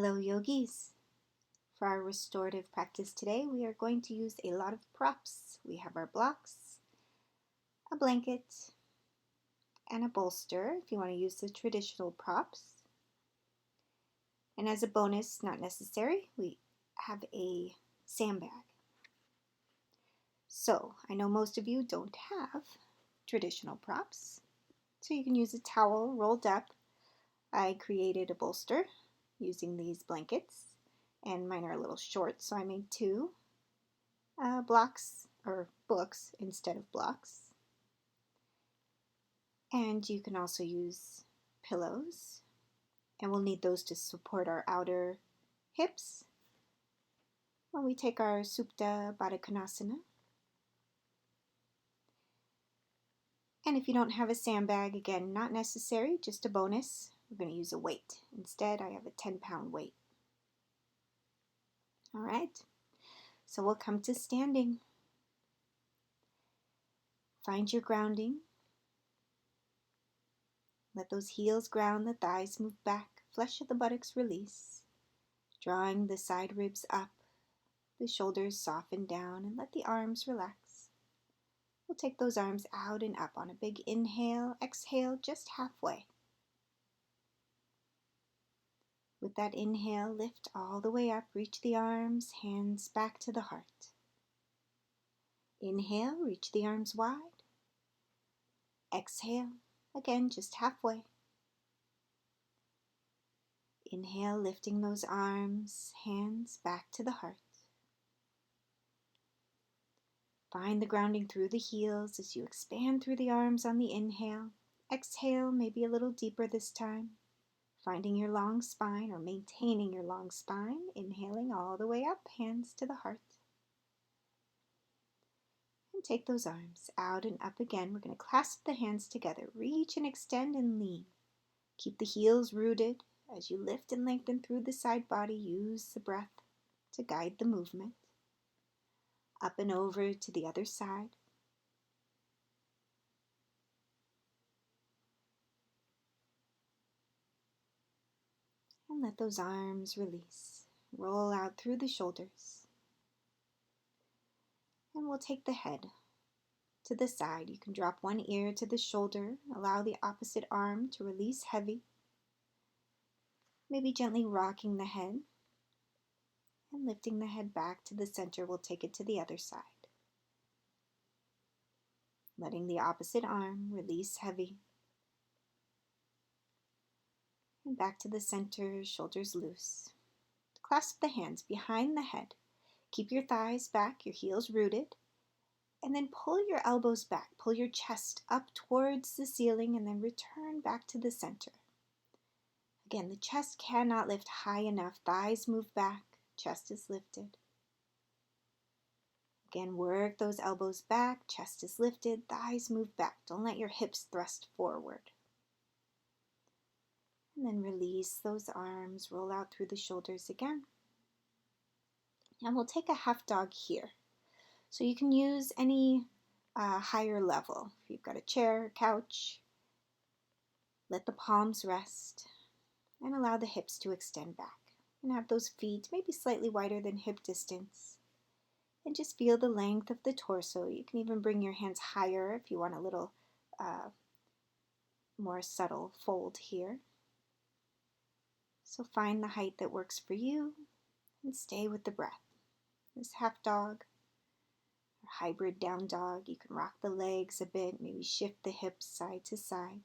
Hello yogis! For our restorative practice today, we are going to use a lot of props. We have our blocks, a blanket, and a bolster if you want to use the traditional props. And as a bonus, not necessary, we have a sandbag. So I know most of you don't have traditional props, so you can use a towel rolled up. I created a bolster using these blankets, and mine are a little short, so I made two blocks or books instead of blocks. And you can also use pillows, and we'll need those to support our outer hips when we take our Supta Baddha Konasana. And if you don't have a sandbag, again, not necessary, just a bonus. We're going to use a weight. Instead, I have a 10-pound weight. All right, so we'll come to standing. Find your grounding. Let those heels ground, the thighs move back, flesh of the buttocks release, drawing the side ribs up, the shoulders soften down, and let the arms relax. We'll take those arms out and up on a big inhale, exhale just halfway. With that inhale, lift all the way up, reach the arms, hands back to the heart. Inhale, reach the arms wide. Exhale, again just halfway. Inhale, lifting those arms, hands back to the heart. Find the grounding through the heels as you expand through the arms on the inhale. Exhale, maybe a little deeper this time. Finding your long spine or maintaining your long spine. Inhaling all the way up, hands to the heart. And take those arms out and up again. We're going to clasp the hands together. Reach and extend and lean. Keep the heels rooted. As you lift and lengthen through the side body, use the breath to guide the movement. Up and over to the other side. And let those arms release. Roll out through the shoulders. And we'll take the head to the side. You can drop one ear to the shoulder. Allow the opposite arm to release heavy. Maybe gently rocking the head. And lifting the head back to the center, we'll take it to the other side. Letting the opposite arm release heavy. And back to the center, shoulders loose. Clasp the hands behind the head. Keep your thighs back, your heels rooted. And then pull your elbows back. Pull your chest up towards the ceiling and then return back to the center. Again, the chest cannot lift high enough. Thighs move back, chest is lifted. Again, work those elbows back, chest is lifted, thighs move back. Don't let your hips thrust forward. And then release those arms, roll out through the shoulders again. And we'll take a half dog here. So you can use any higher level. If you've got a chair, couch, let the palms rest and allow the hips to extend back. And have those feet maybe slightly wider than hip distance. And just feel the length of the torso. You can even bring your hands higher if you want a little more subtle fold here. So find the height that works for you and stay with the breath. This half dog or hybrid down dog, you can rock the legs a bit, maybe shift the hips side to side.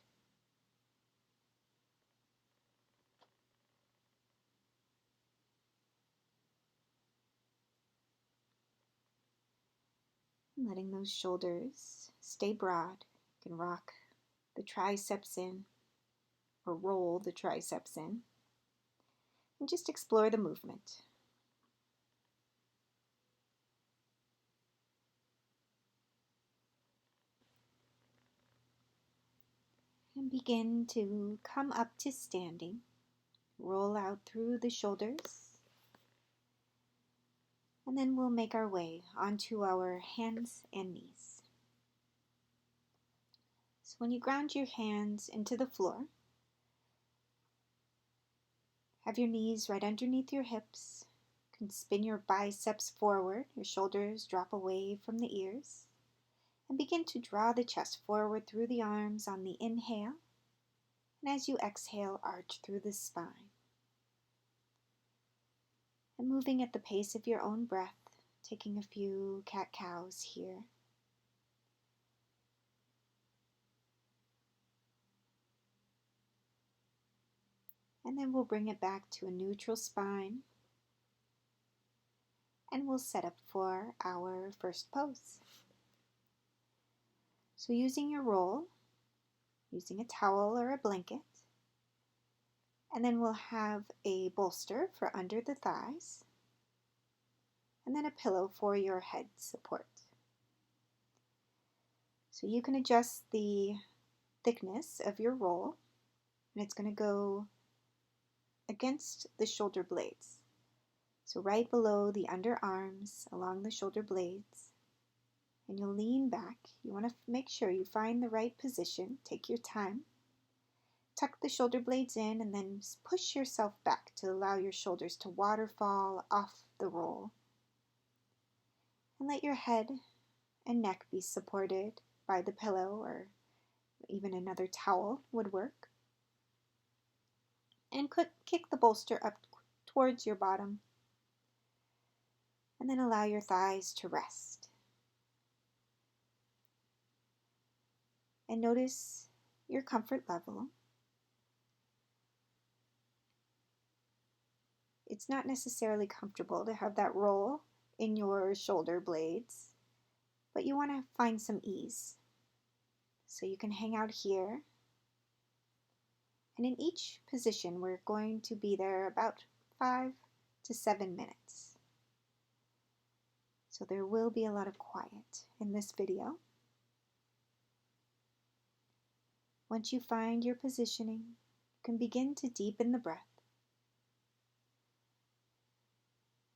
And letting those shoulders stay broad. You can rock the triceps in or roll the triceps in. And just explore the movement. And begin to come up to standing. Roll out through the shoulders. And then we'll make our way onto our hands and knees. So when you ground your hands into the floor, Have your knees right underneath your hips. You can spin your biceps forward, your shoulders drop away from the ears, and begin to draw the chest forward through the arms on the inhale, and as you exhale, arch through the spine. And moving at the pace of your own breath, taking a few cat-cows here. And then we'll bring it back to a neutral spine, and we'll set up for our first pose. So using your roll, using a towel or a blanket, and then we'll have a bolster for under the thighs, and then a pillow for your head support. So you can adjust the thickness of your roll, and it's going to go against the shoulder blades. So right below the underarms, along the shoulder blades, and you'll lean back. You want to make sure you find the right position. Take your time. Tuck the shoulder blades in and then push yourself back to allow your shoulders to waterfall off the roll. And let your head and neck be supported by the pillow, or even another towel would work. And kick the bolster up towards your bottom. And then allow your thighs to rest. And notice your comfort level. It's not necessarily comfortable to have that roll in your shoulder blades, but you want to find some ease. So you can hang out here. And in each position, we're going to be there about 5 to 7 minutes. So there will be a lot of quiet in this video. Once you find your positioning, you can begin to deepen the breath.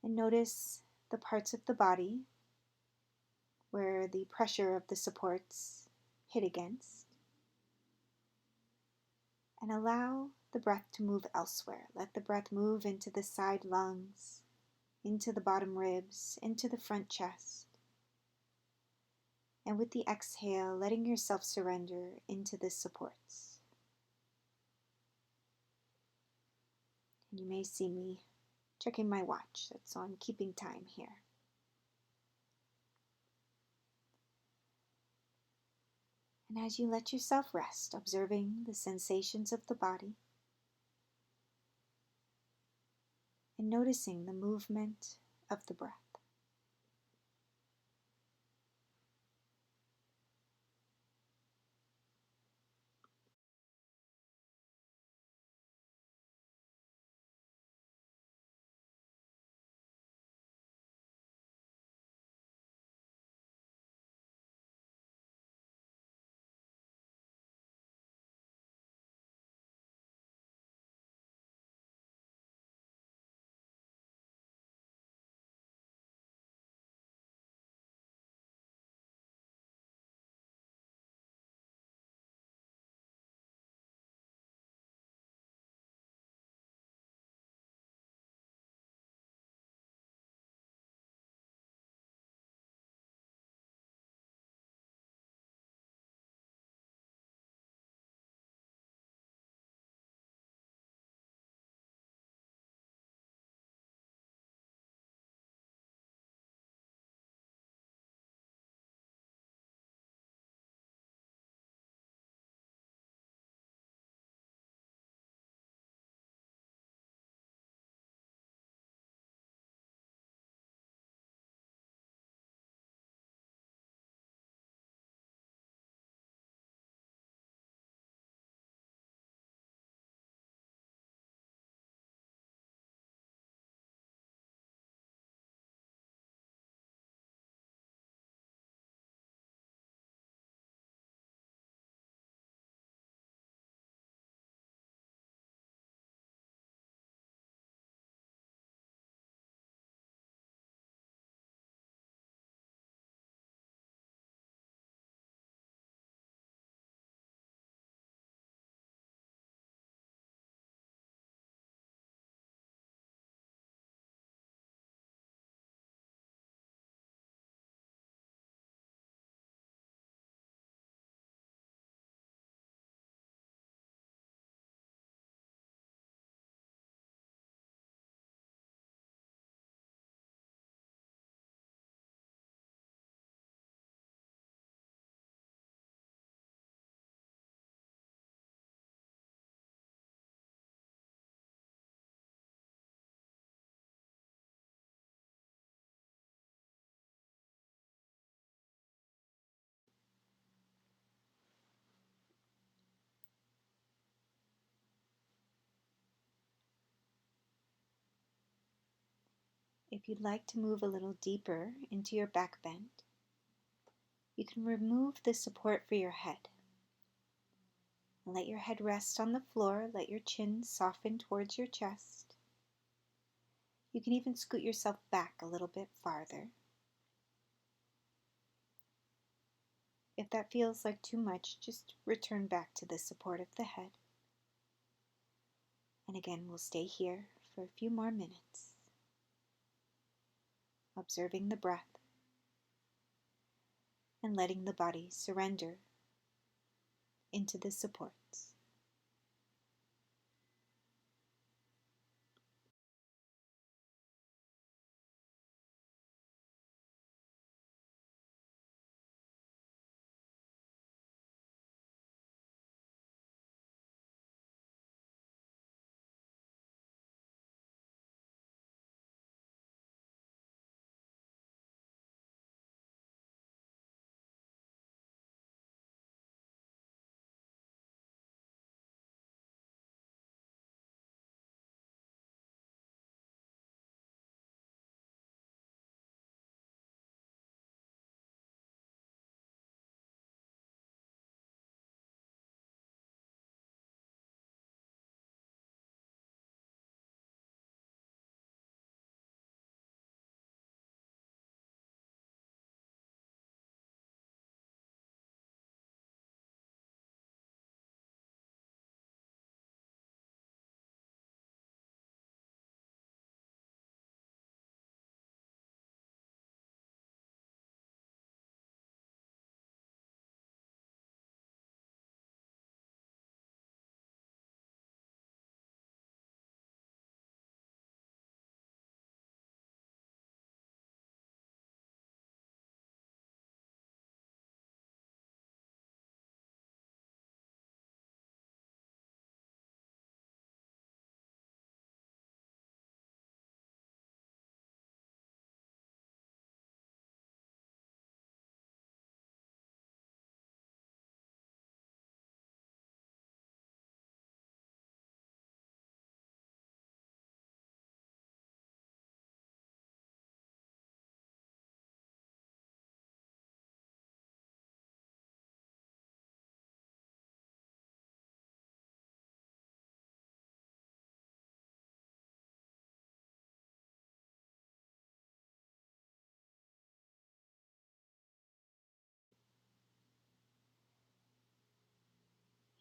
And notice the parts of the body where the pressure of the supports hit against. And allow the breath to move elsewhere. Let the breath move into the side lungs, into the bottom ribs, into the front chest. And with the exhale, letting yourself surrender into the supports. And you may see me checking my watch, so I'm keeping time here. And as you let yourself rest, observing the sensations of the body, and noticing the movement of the breath. If you'd like to move a little deeper into your back bend, you can remove the support for your head. Let your head rest on the floor, let your chin soften towards your chest. You can even scoot yourself back a little bit farther. If that feels like too much, just return back to the support of the head. And again, we'll stay here for a few more minutes, observing the breath and letting the body surrender into the supports.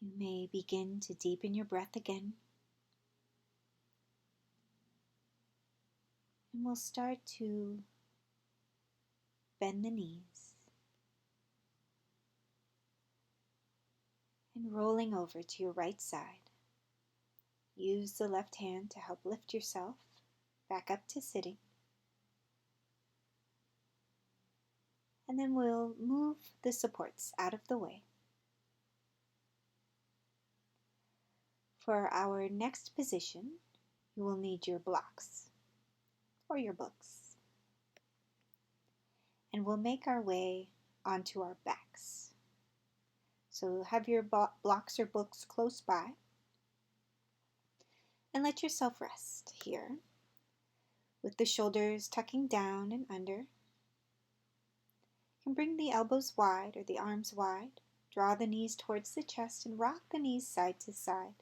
You may begin to deepen your breath again, and we'll start to bend the knees and rolling over to your right side. Use the left hand to help lift yourself back up to sitting. And then we'll move the supports out of the way. For our next position, you will need your blocks or your books. And we'll make our way onto our backs. So have your blocks or books close by. And let yourself rest here with the shoulders tucking down and under. You can bring the elbows wide or the arms wide. Draw the knees towards the chest and rock the knees side to side.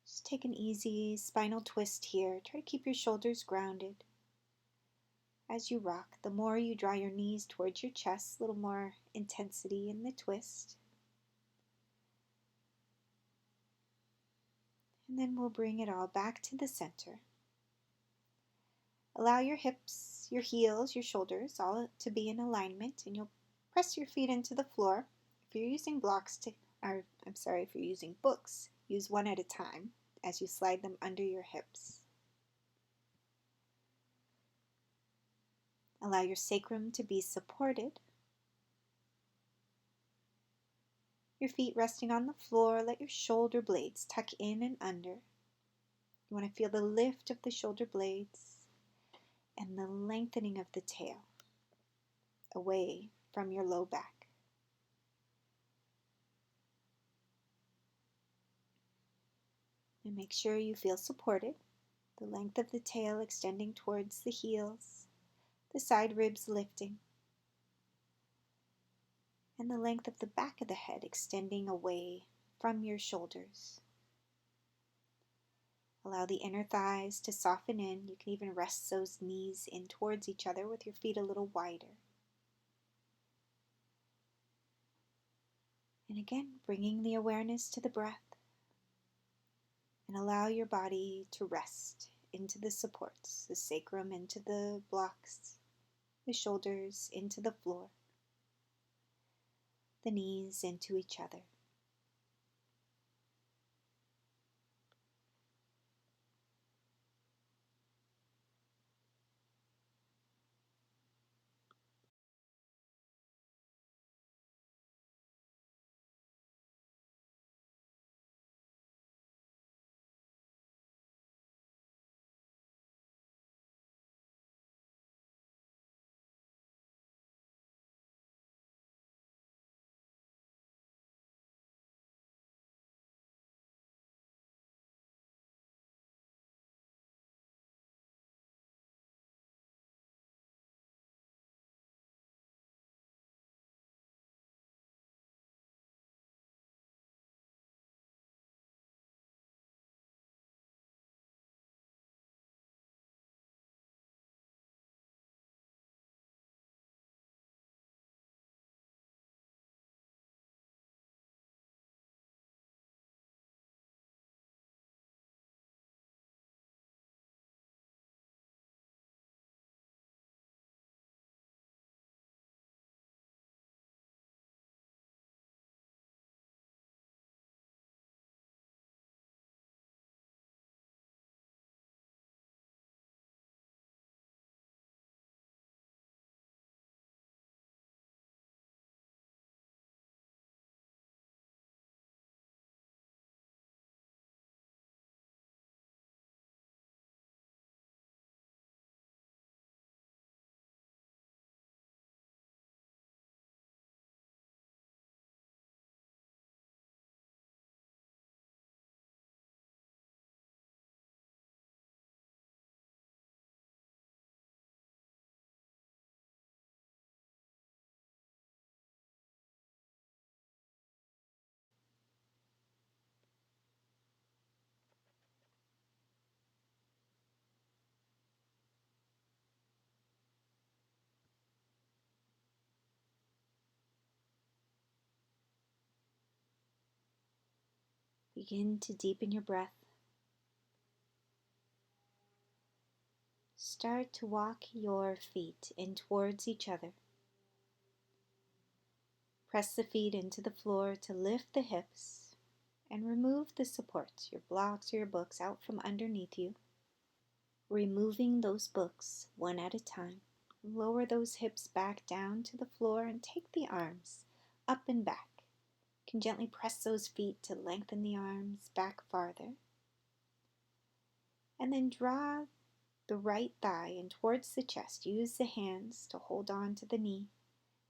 Just take an easy spinal twist here. Try to keep your shoulders grounded. As you rock, the more you draw your knees towards your chest, a little more intensity in the twist. And then we'll bring it all back to the center. Allow your hips, your heels, your shoulders all to be in alignment, and you'll press your feet into the floor. If you're using if you're using books, use one at a time as you slide them under your hips. Allow your sacrum to be supported. Your feet resting on the floor, let your shoulder blades tuck in and under. You want to feel the lift of the shoulder blades and the lengthening of the tail away from your low back. And make sure you feel supported. The length of the tail extending towards the heels, the side ribs lifting, and the length of the back of the head extending away from your shoulders. Allow the inner thighs to soften in. You can even rest those knees in towards each other with your feet a little wider. And again, bringing the awareness to the breath, and allow your body to rest into the supports, the sacrum into the blocks, the shoulders into the floor, the knees into each other. Begin to deepen your breath. Start to walk your feet in towards each other. Press the feet into the floor to lift the hips and remove the supports, your blocks or your books, out from underneath you. Removing those books one at a time. Lower those hips back down to the floor and take the arms up and back. You can gently press those feet to lengthen the arms back farther. And then draw the right thigh in towards the chest. Use the hands to hold on to the knee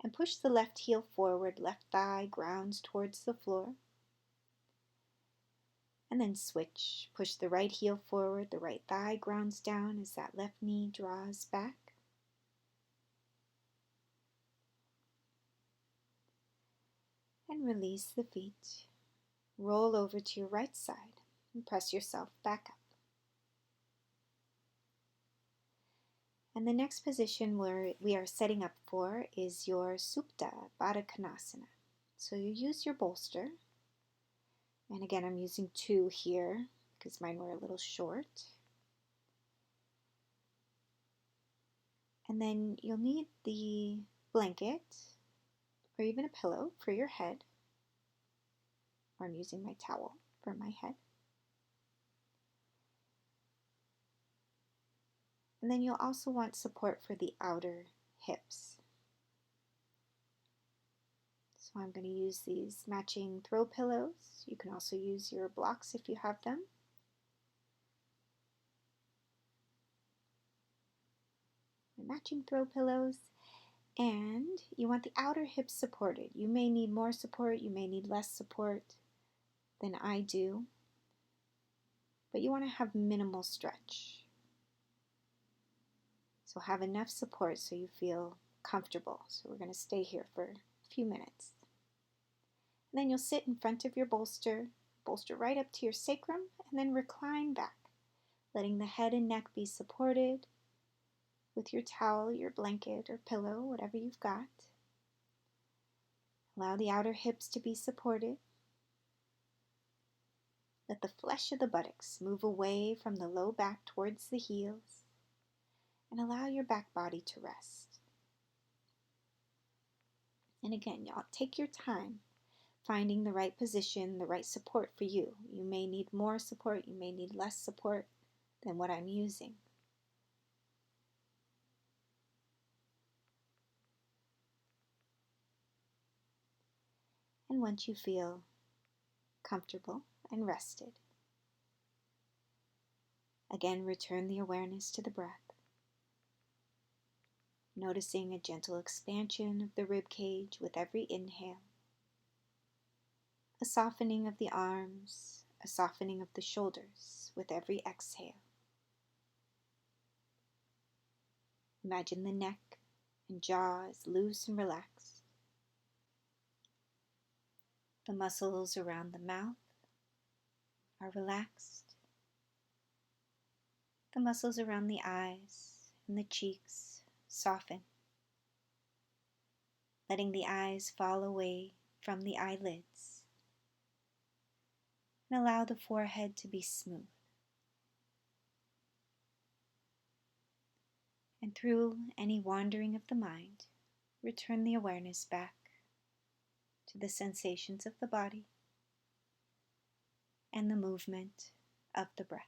and push the left heel forward. Left thigh grounds towards the floor. And then switch. Push the right heel forward. The right thigh grounds down as that left knee draws back. And release the feet. Roll over to your right side and press yourself back up. And the next position where we are setting up for is your Supta Baddha Konasana. So you use your bolster. And again, I'm using 2 here because mine were a little short. And then you'll need the blanket or even a pillow for your head. Or I'm using my towel for my head. And then you'll also want support for the outer hips. So I'm going to use these matching throw pillows. You can also use your blocks if you have them. Matching throw pillows. And you want the outer hips supported. You may need more support, you may need less support than I do, but you want to have minimal stretch. So have enough support so you feel comfortable. So we're going to stay here for a few minutes. And then you'll sit in front of your bolster right up to your sacrum, and then recline back, letting the head and neck be supported with your towel, your blanket, or pillow, whatever you've got. Allow the outer hips to be supported. Let the flesh of the buttocks move away from the low back towards the heels, and allow your back body to rest. And again, y'all, take your time finding the right position, the right support for you. You may need more support, you may need less support than what I'm using. And once you feel comfortable and rested, again return the awareness to the breath, noticing a gentle expansion of the rib cage with every inhale, a softening of the arms, a softening of the shoulders with every exhale. Imagine the neck and jaw is loose and relaxed. The muscles around the mouth are relaxed. The muscles around the eyes and the cheeks soften, letting the eyes fall away from the eyelids, and allow the forehead to be smooth. And through any wandering of the mind, return the awareness back to the sensations of the body and the movement of the breath.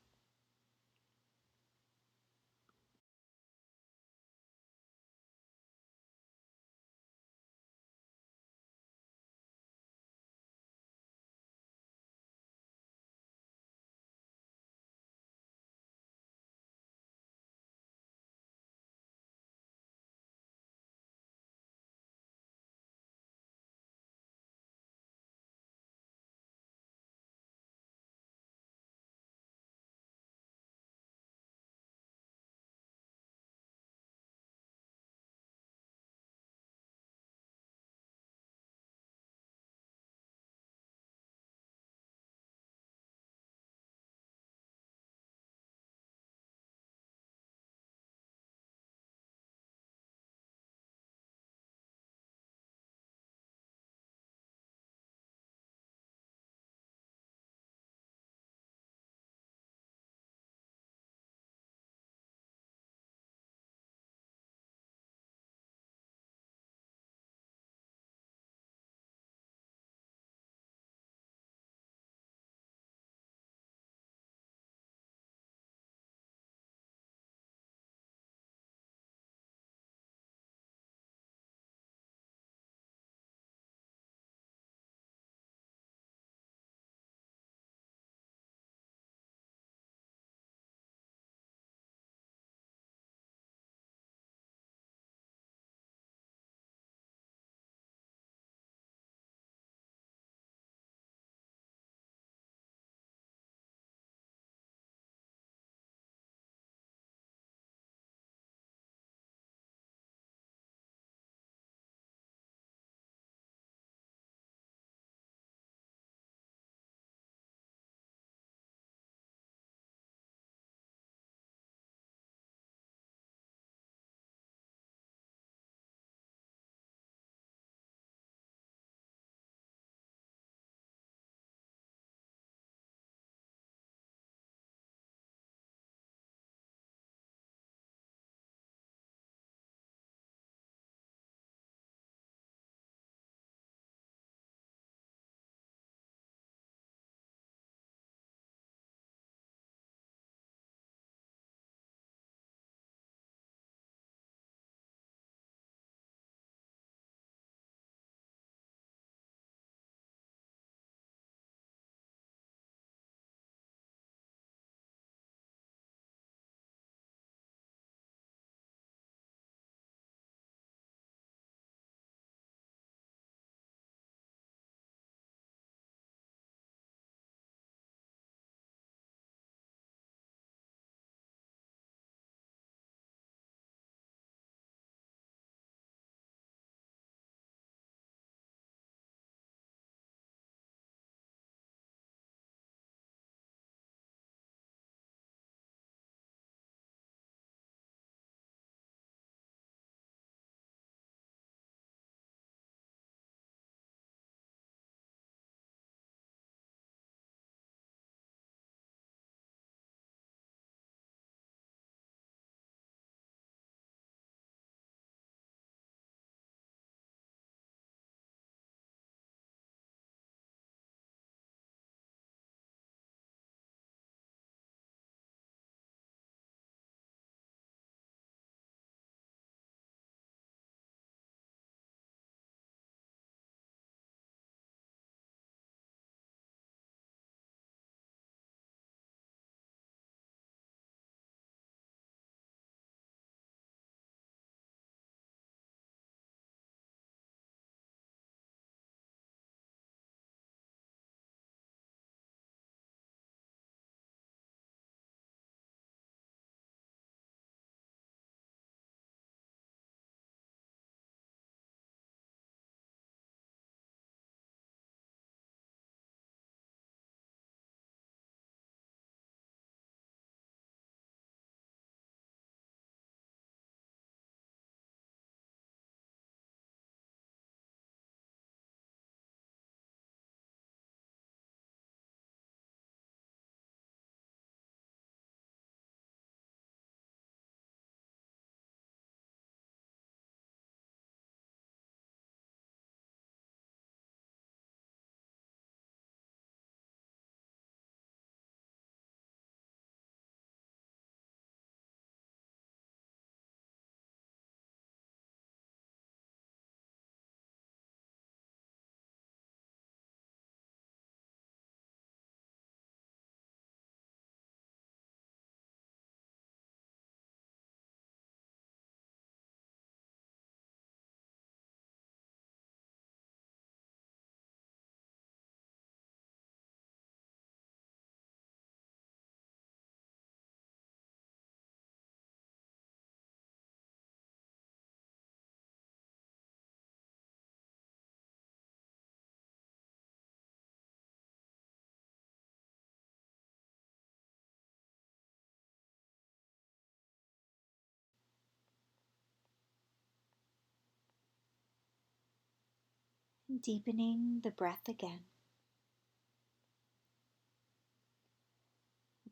Deepening the breath again.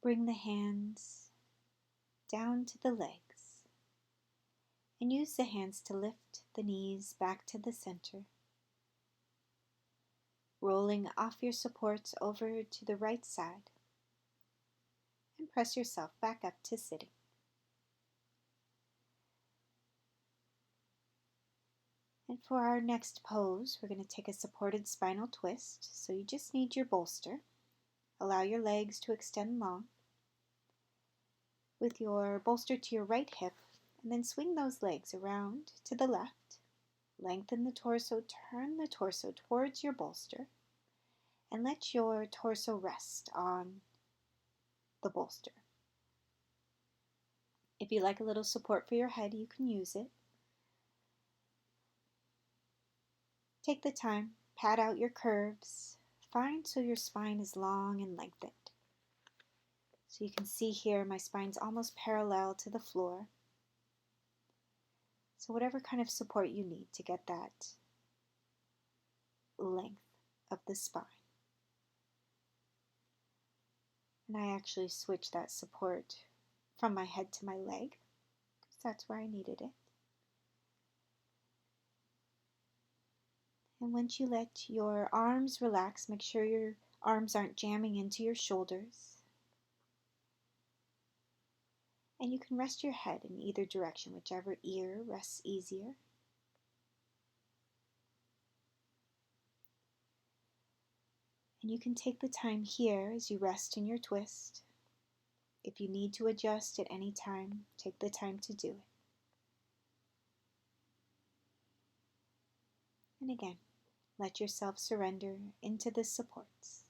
Bring the hands down to the legs and use the hands to lift the knees back to the center. Rolling off your supports over to the right side and press yourself back up to sitting. And for our next pose, we're going to take a supported spinal twist. So you just need your bolster. Allow your legs to extend long with your bolster to your right hip, and then swing those legs around to the left. Lengthen the torso, turn the torso towards your bolster, and let your torso rest on the bolster. If you like a little support for your head, you can use it. Take the time, pat out your curves, find so your spine is long and lengthened. So you can see here my spine's almost parallel to the floor. So whatever kind of support you need to get that length of the spine. And I actually switched that support from my head to my leg because that's where I needed it. And once you let your arms relax, make sure your arms aren't jamming into your shoulders. And you can rest your head in either direction, whichever ear rests easier. And you can take the time here as you rest in your twist. If you need to adjust at any time, take the time to do it. And again, let yourself surrender into the supports.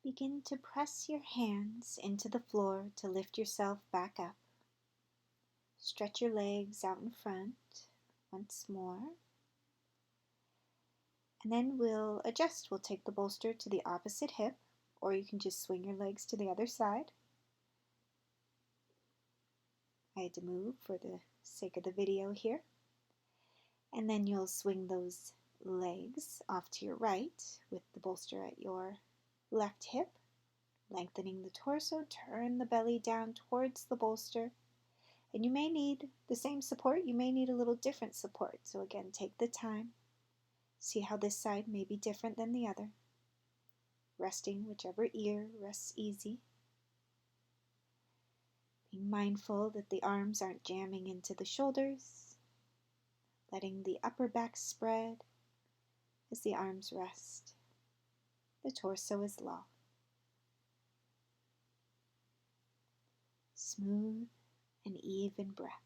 Begin to press your hands into the floor to lift yourself back up. Stretch your legs out in front once more. And then we'll adjust. We'll take the bolster to the opposite hip, or you can just swing your legs to the other side. I had to move for the sake of the video here. And then you'll swing those legs off to your right with the bolster at your left hip, lengthening the torso. Turn the belly down towards the bolster. And you may need the same support, you may need a little different support. So again, take the time. See how this side may be different than the other. Resting whichever ear rests easy. Being mindful that the arms aren't jamming into the shoulders. Letting the upper back spread as the arms rest. The torso is low. Smooth and even breaths.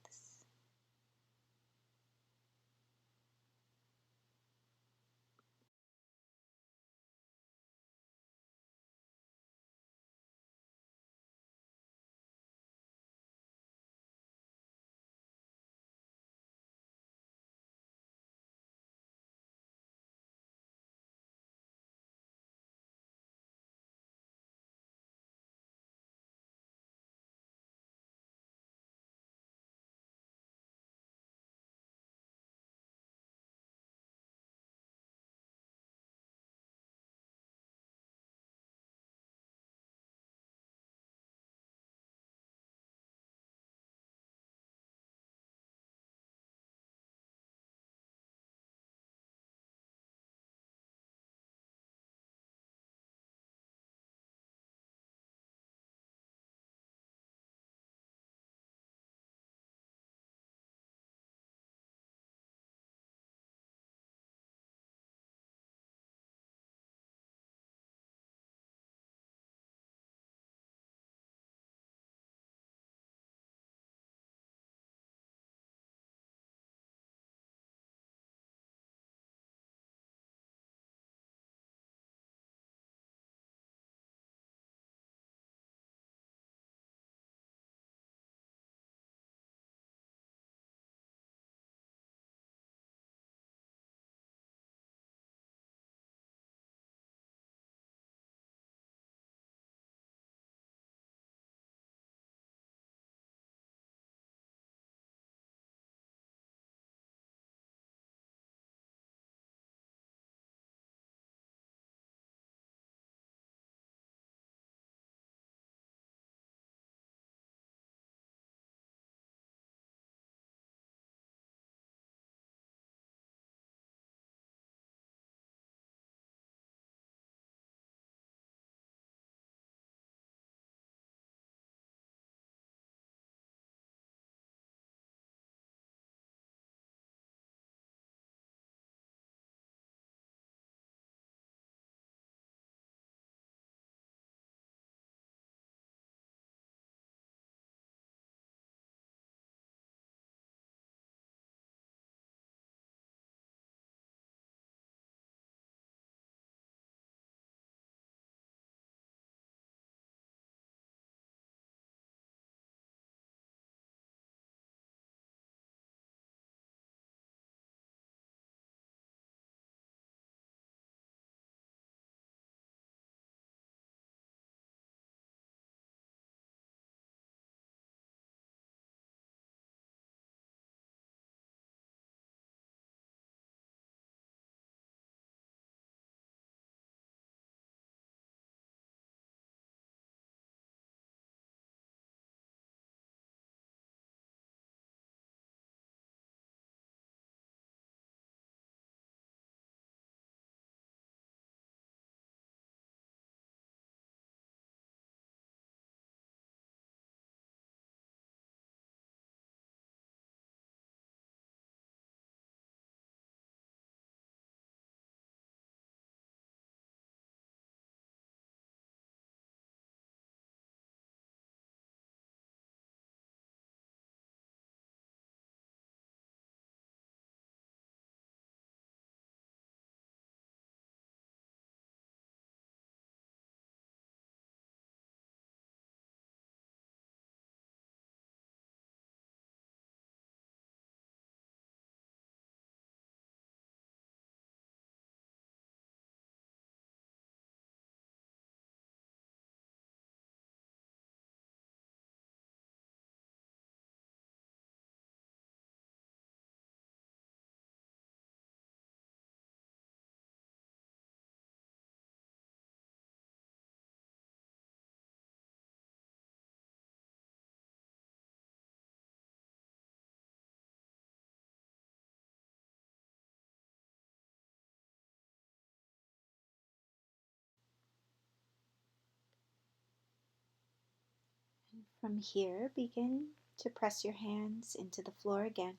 From here, begin to press your hands into the floor again,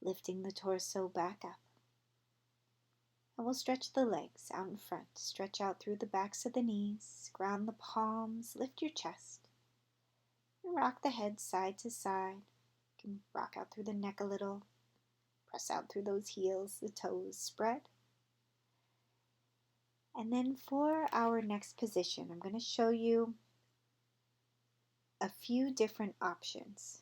lifting the torso back up. And we'll stretch the legs out in front. Stretch out through the backs of the knees, ground the palms, lift your chest. And rock the head side to side. You can rock out through the neck a little. Press out through those heels, the toes spread. And then for our next position, I'm going to show you a few different options.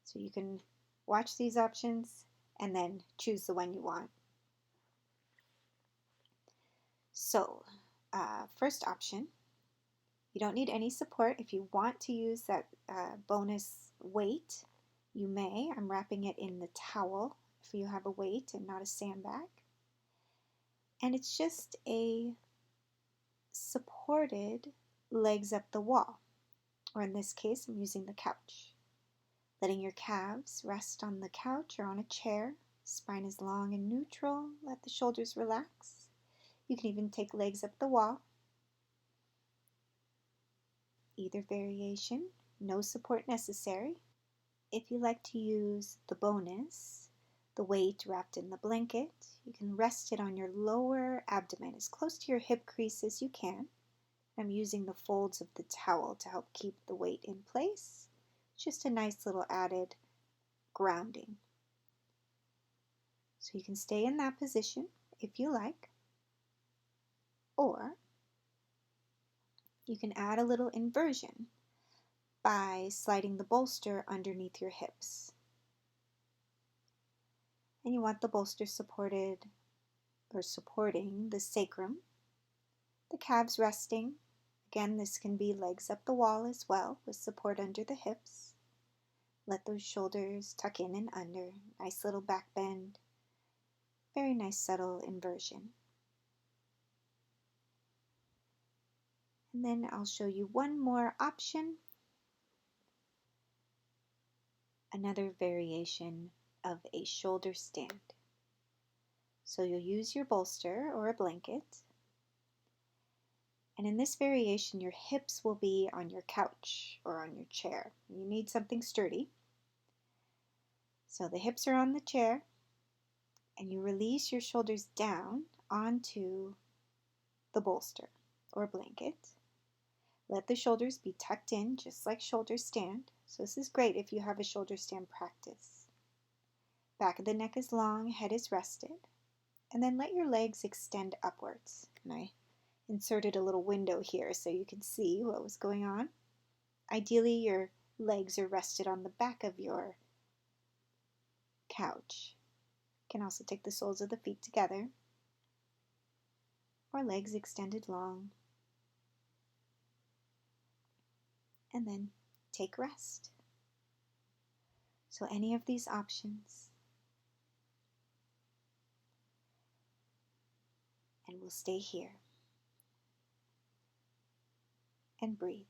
So you can watch these options and then choose the one you want. So, first option, you don't need any support. If you want to use that bonus weight, you may. I'm wrapping it in the towel if you have a weight and not a sandbag. And it's just a supported legs up the wall, or in this case, I'm using the couch. Letting your calves rest on the couch or on a chair. Spine is long and neutral. Let the shoulders relax. You can even take legs up the wall. Either variation, no support necessary. If you like to use the bonus, the weight wrapped in the blanket, you can rest it on your lower abdomen as close to your hip crease as you can. I'm using the folds of the towel to help keep the weight in place. Just a nice little added grounding. So you can stay in that position if you like, or you can add a little inversion by sliding the bolster underneath your hips. And you want the bolster supported or supporting the sacrum, the calves resting. Again, this can be legs up the wall as well with support under the hips. Let those shoulders tuck in and under. Nice little back bend. Very nice subtle inversion. And then I'll show you one more option. Another variation of a shoulder stand. So you'll use your bolster or a blanket. And in this variation, your hips will be on your couch or on your chair. You need something sturdy. So the hips are on the chair, and you release your shoulders down onto the bolster or blanket. Let the shoulders be tucked in just like shoulder stand. So this is great if you have a shoulder stand practice. Back of the neck is long, head is rested. And then let your legs extend upwards. And I inserted a little window here so you can see what was going on. Ideally, your legs are rested on the back of your couch. You can also take the soles of the feet together, or legs extended long. And then take rest. So any of these options. And we'll stay here and breathe.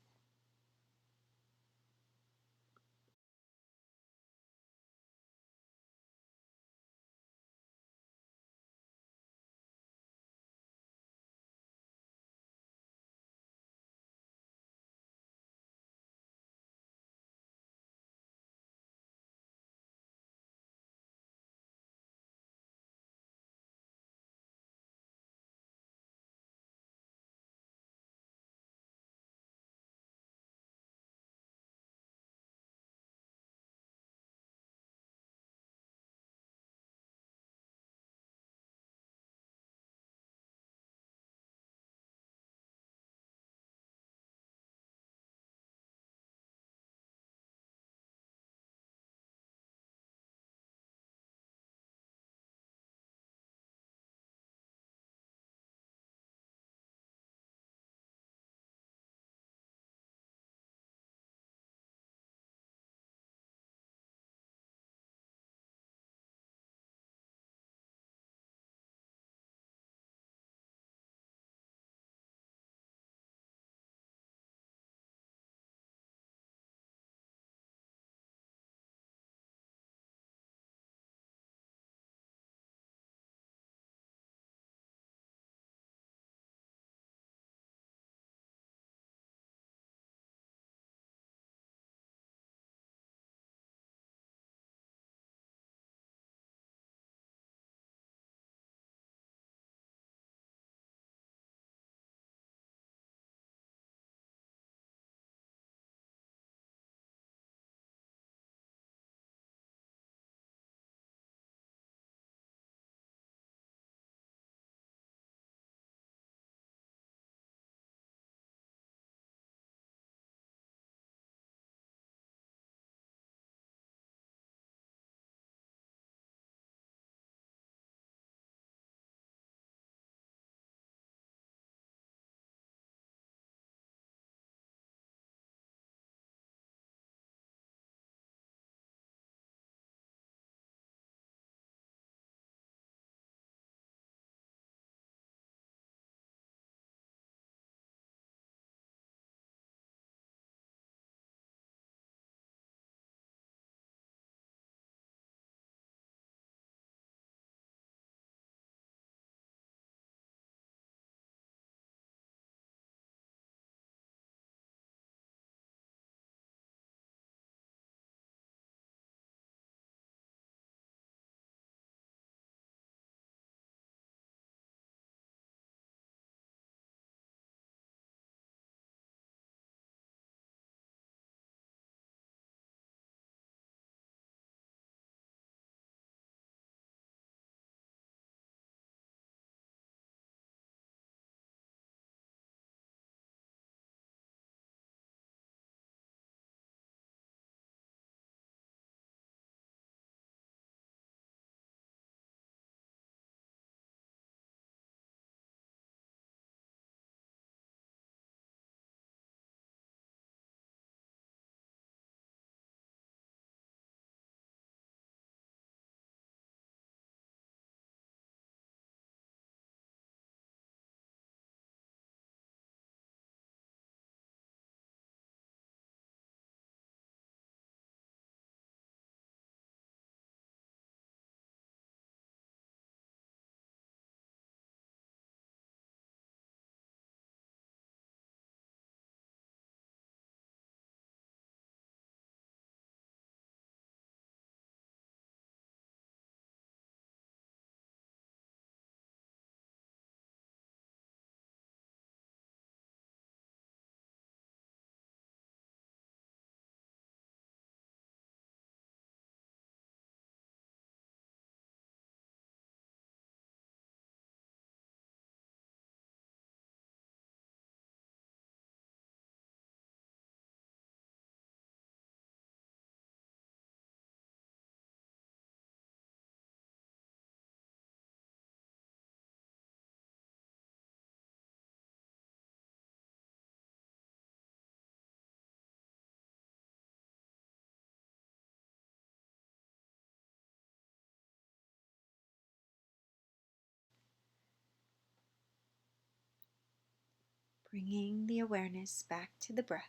Bringing the awareness back to the breath.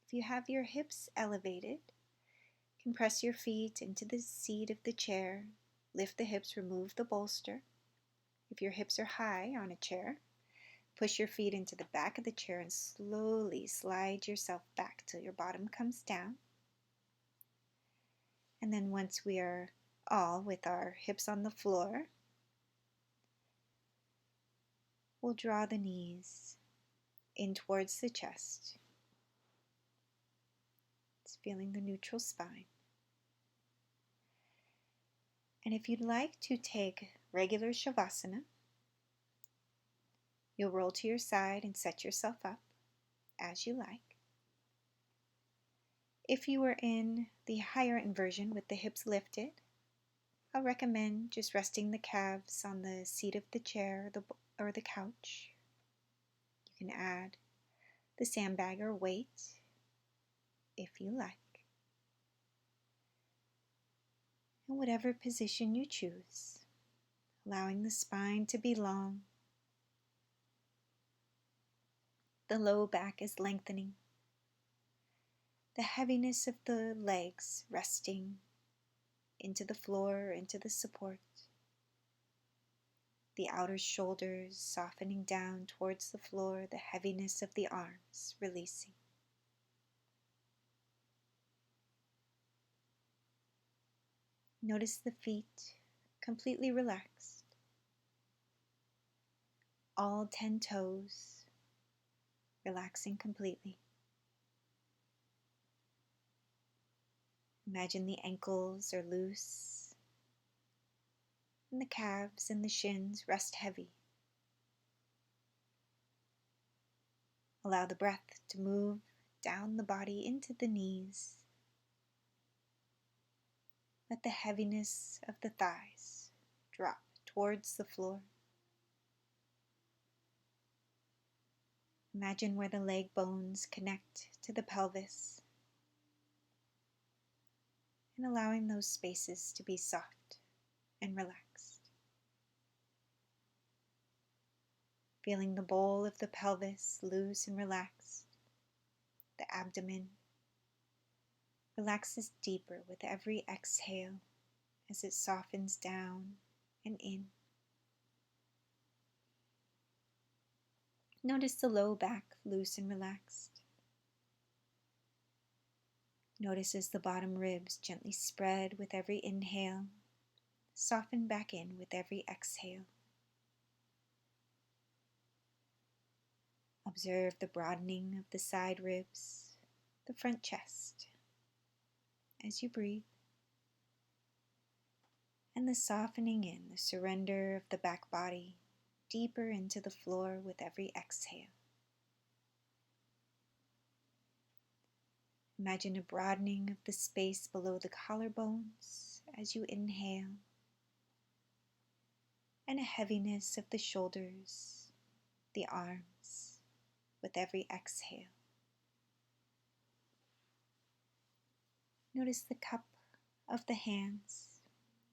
If you have your hips elevated, you can press your feet into the seat of the chair. Lift the hips, remove the bolster. If your hips are high on a chair, push your feet into the back of the chair and slowly slide yourself back till your bottom comes down. And then once we are all with our hips on the floor, we'll draw the knees in towards the chest. It's feeling the neutral spine. And if you'd like to take regular Shavasana, you'll roll to your side and set yourself up as you like. If you were in the higher inversion with the hips lifted, I'll recommend just resting the calves on the seat of the chair or the couch. You can add the sandbag or weight if you like. In whatever position you choose, allowing the spine to be long. The low back is lengthening. The heaviness of the legs resting into the floor, into the support. The outer shoulders softening down towards the floor, the heaviness of the arms releasing. Notice the feet completely relaxed. All 10 toes relaxing completely. Imagine the ankles are loose and the calves and the shins rest heavy. Allow the breath to move down the body into the knees. Let the heaviness of the thighs drop towards the floor. Imagine where the leg bones connect to the pelvis and allowing those spaces to be soft and relaxed. Feeling the bowl of the pelvis loose and relaxed. The abdomen relaxes deeper with every exhale as it softens down and in. Notice the low back loose and relaxed. Notice as the bottom ribs gently spread with every inhale, soften back in with every exhale. Observe the broadening of the side ribs, the front chest, as you breathe, and the softening in, the surrender of the back body deeper into the floor with every exhale. Imagine a broadening of the space below the collarbones as you inhale, and a heaviness of the shoulders, the arms, with every exhale. Notice the cup of the hands,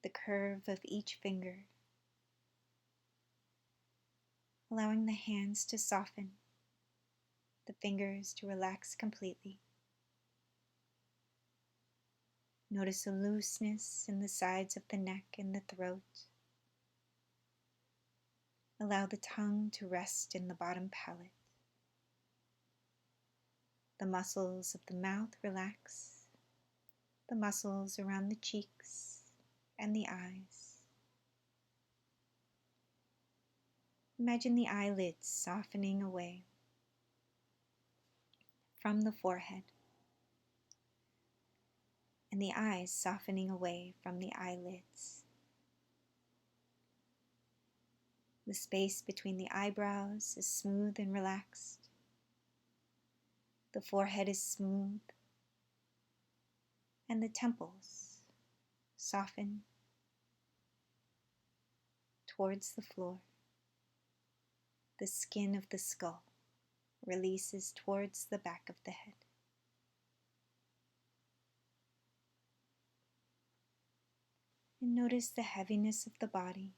the curve of each finger, allowing the hands to soften, the fingers to relax completely. Notice a looseness in the sides of the neck and the throat. Allow the tongue to rest in the bottom palate. The muscles of the mouth relax, the muscles around the cheeks and the eyes. Imagine the eyelids softening away from the forehead, and the eyes softening away from the eyelids. The space between the eyebrows is smooth and relaxed. The forehead is smooth, and the temples soften towards the floor. The skin of the skull releases towards the back of the head. And notice the heaviness of the body,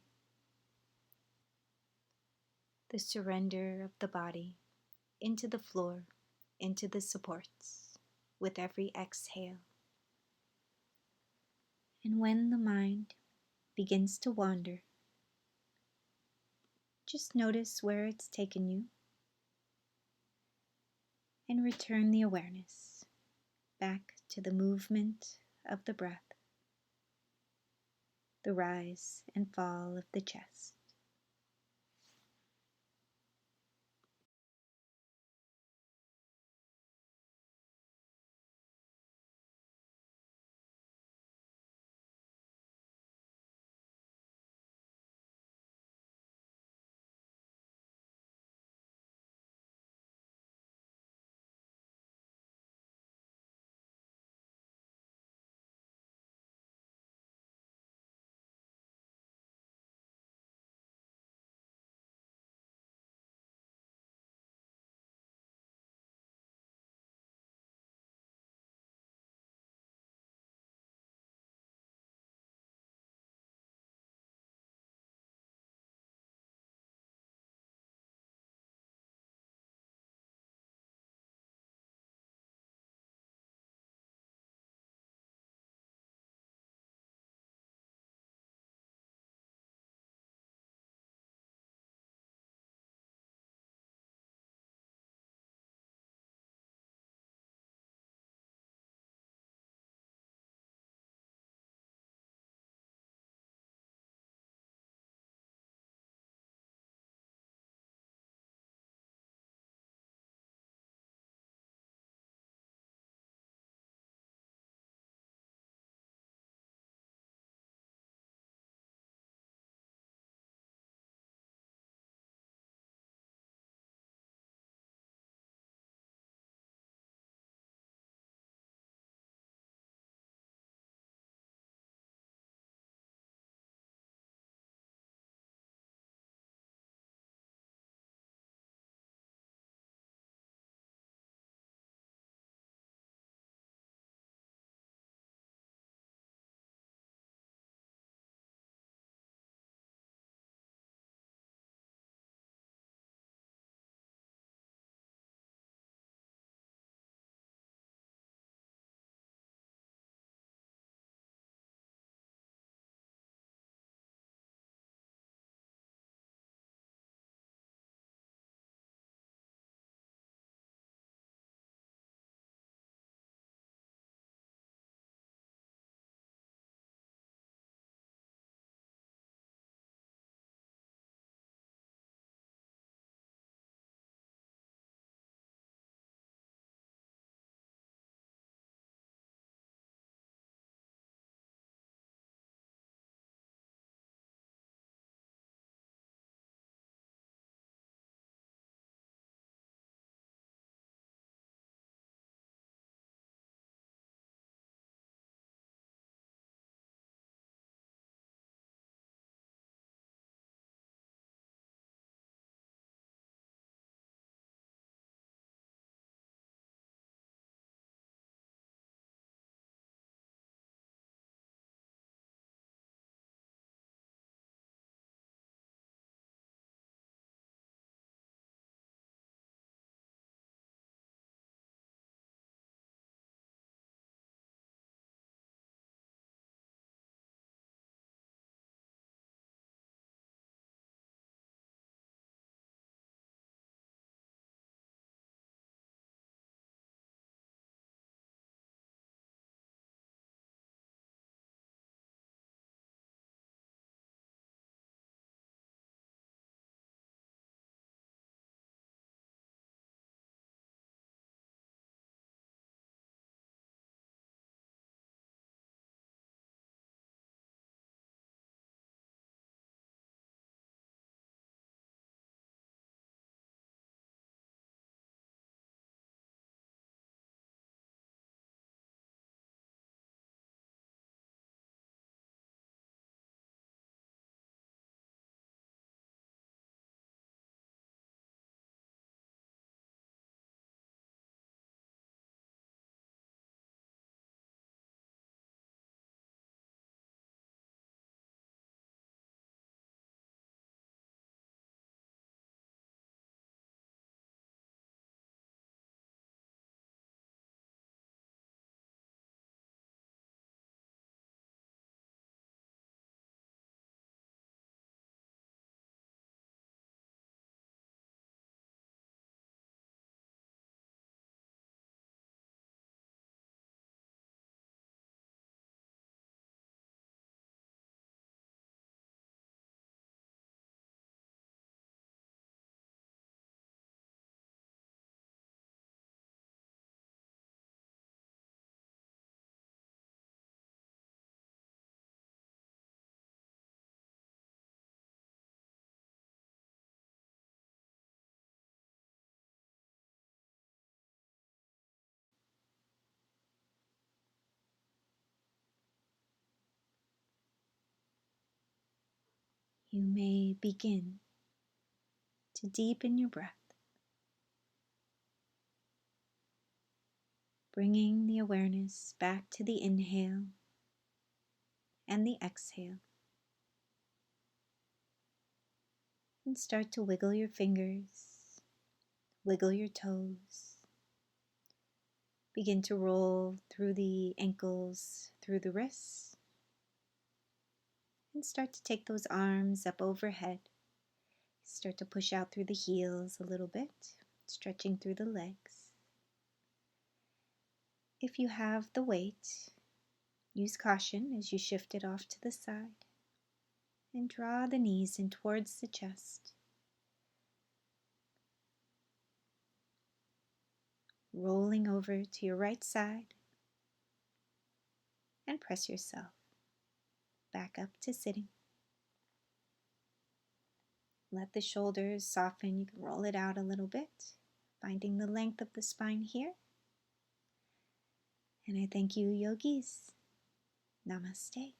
the surrender of the body into the floor, into the supports with every exhale. And when the mind begins to wander, just notice where it's taken you and return the awareness back to the movement of the breath, the rise and fall of the chest. you may begin to deepen your breath, bringing the awareness back to the inhale and the exhale. And start to wiggle your fingers, wiggle your toes. Begin to roll through the ankles, through the wrists. And start to take those arms up overhead. Start to push out through the heels a little bit, stretching through the legs. If you have the weight, use caution as you shift it off to the side. And draw the knees in towards the chest. Rolling over to your right side. And press yourself back up to sitting. Let the shoulders soften. You can roll it out a little bit, finding the length of the spine here. And I thank you, yogis. Namaste.